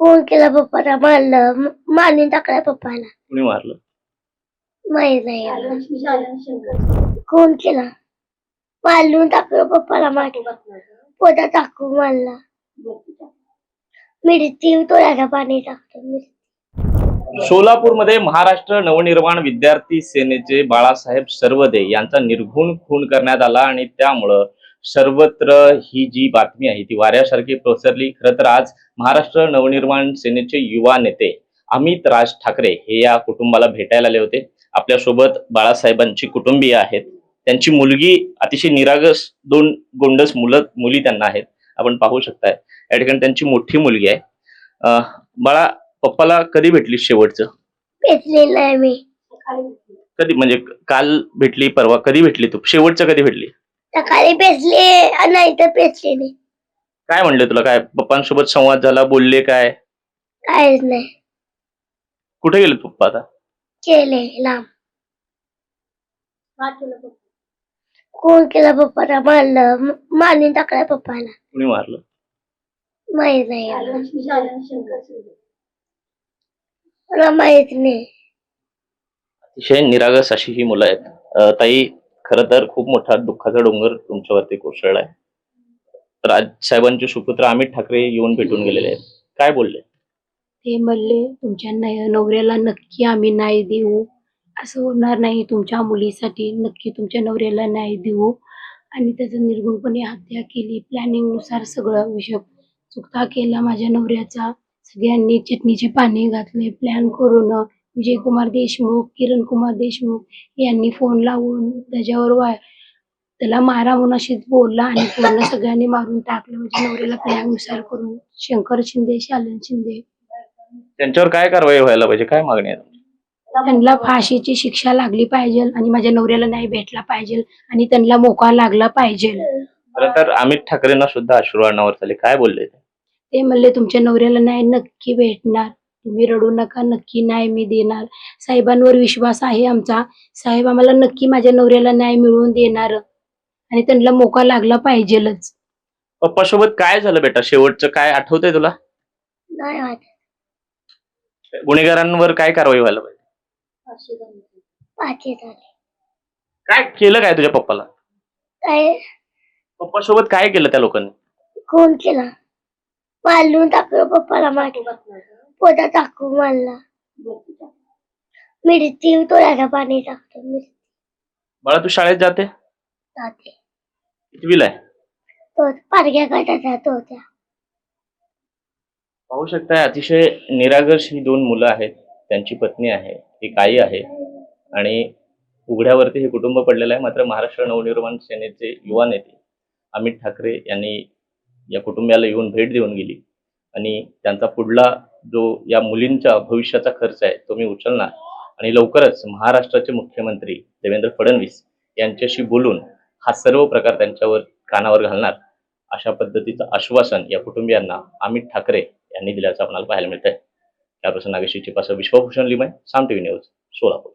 कोण केला पप्पाला मारलं मारून टाकलं पप्पाला. कुणी मारलं? माहित नाही एवढं. कोण केला मारून टाकलं पप्पाला मारलं पोटात टाकून मारला. मिरची तोंडाला पाणी टाकतो मिरची. सोलापूरमध्ये महाराष्ट्र नवनिर्माण विद्यार्थी सेनेचे बाळासाहेब सर्वदे यांचा निर्घुण खून करण्यात आला आणि त्यामुळं सर्वत्र ही जी बातमी आहे ती वाऱ्यासारखी पसरली. खरं तर आज महाराष्ट्र नवनिर्माण सेनेचे युवा नेते अमित राज ठाकरे हे या कुटुंबाला भेटायला आले होते. आपल्यासोबत बाळासाहेबांची कुटुंबीय आहेत, त्यांची मुलगी अतिशय निरागस, 2 गोंडस मुली त्यांना आहेत. आपण पाहू शकताय या ठिकाणी त्यांची मोठी मुलगी आहे. बाळा, पप्पाला कधी भेटली शेवटचं? भेटलेलं आहे मी कधी म्हणजे काल भेटली, परवा कधी भेटली तू? शेवटचं कधी भेटली? सकाळी पेचले नाही तर पेचले नाही. काय म्हणले तुला? काय पप्पांसोबत संवाद झाला? बोलले काय? काहीच नाही कुठे गेले पप्पा आता? केले लांब. कोण केला पप्पाला मारलं मारून टाकलं पप्पाला. कुणी मारलं? माहित नाही एवढं. मला माहित नाही. अतिशय निरागस अशी ही मुलं आहेत. ताई, खरं तर खूप मोठा दुःखाचा डोंगर तुमच्यावरती कोसळलाय. राजसाहेबांचे सुपुत्र अमित ठाकरे येऊन भेटून गेलेले आहेत. काय बोलले? ते म्हणले तुमच्या नवऱ्याला नक्की आम्ही न्याय देऊ, असं होणार नाही. तुमच्या मुलीसाठी नक्की तुमच्या नवऱ्याला न्याय देऊ. आणि त्याचं निर्गुणपणे हत्या केली. प्लॅनिंगनुसार सगळं विषय चुकता केला माझ्या नवऱ्याचा. सगळ्यांनी चटणीचे पाणी घातले प्लॅन करून. विजयकुमार देशमुख, किरण कुमार देशमुख यांनी फोन लावून त्याच्यावर त्याला मारा म्हणून अशीच बोलला आणि पूर्ण सगळ्यांनी मारून टाकलं माझ्या नवऱ्याला प्लॅननुसार करून. शंकर शिंदे, शालन शिंदे, त्यांच्यावर काय कारवाई व्हायला पाहिजे? काय मागणी आहे? त्यांना फाशीची शिक्षा लागली पाहिजे आणि माझ्या नवऱ्याला न्याय भेटला पाहिजे आणि त्यांना मोका लागला पाहिजे. खरं तर अमित ठाकरेंना सुद्धा अश्रू अनावर झाले. काय बोलले ते? ते म्हणले तुमच्या नवऱ्याला न्याय नक्की भेटणार, तुम्ही रडू नका, नक्की न्याय मी देणार. साहेबांवर विश्वास आहे आमचा. साहेब आम्हाला नक्की माझ्या नवऱ्याला न्याय मिळवून देणार आणि त्यांना मोका लागला पाहिजेलच. पप्पा सोबत काय झालं बेटा? शेवटचं काय आठवतंय तुला? नाही वाटत. गुन्हेगारांवर काय कारवाई व्हायला पाहिजे? पाठी झाले काय केलं काय तुझ्या पप्पाला? काय पप्पा सोबत काय केलं त्या लोकांनी? कोण केला मारून टाकलं पप्पाला मारलं पोटात टाकून मारला. मिरची तोंडाला पाणी टाकतो मिरची. बाळा, तू शाळेत जाते? जाते. कितवीला आहे? तो पारख्या गटाचा तो त्या. पाहू शकताय अतिशय निरागस ही 2 मुलं आहेत. त्यांची पत्नी आहे, एक आई आहे आणि उघड्यावरती हे कुटुंब पडलेलं आहे. मात्र महाराष्ट्र नवनिर्माण सेनेचे युवा नेते अमित ठाकरे यांनी या कुटुंबाला येऊन भेट देऊन गेली आणि त्यांचा पुढला जो या मुलींच्या भविष्याचा खर्च आहे तो मी उचलणार आणि लवकरच महाराष्ट्राचे मुख्यमंत्री देवेंद्र फडणवीस यांच्याशी बोलून हा सर्व प्रकार त्यांच्यावर कानावर घालणार, अशा पद्धतीचं आश्वासन या कुटुंबियांना अमित ठाकरे यांनी दिल्याचं आपल्याला पाहायला मिळतंय. त्यापासून नागेश चिपासह विश्वभूषण लिमय, साम टीव्ही न्यूज, सोलापूर.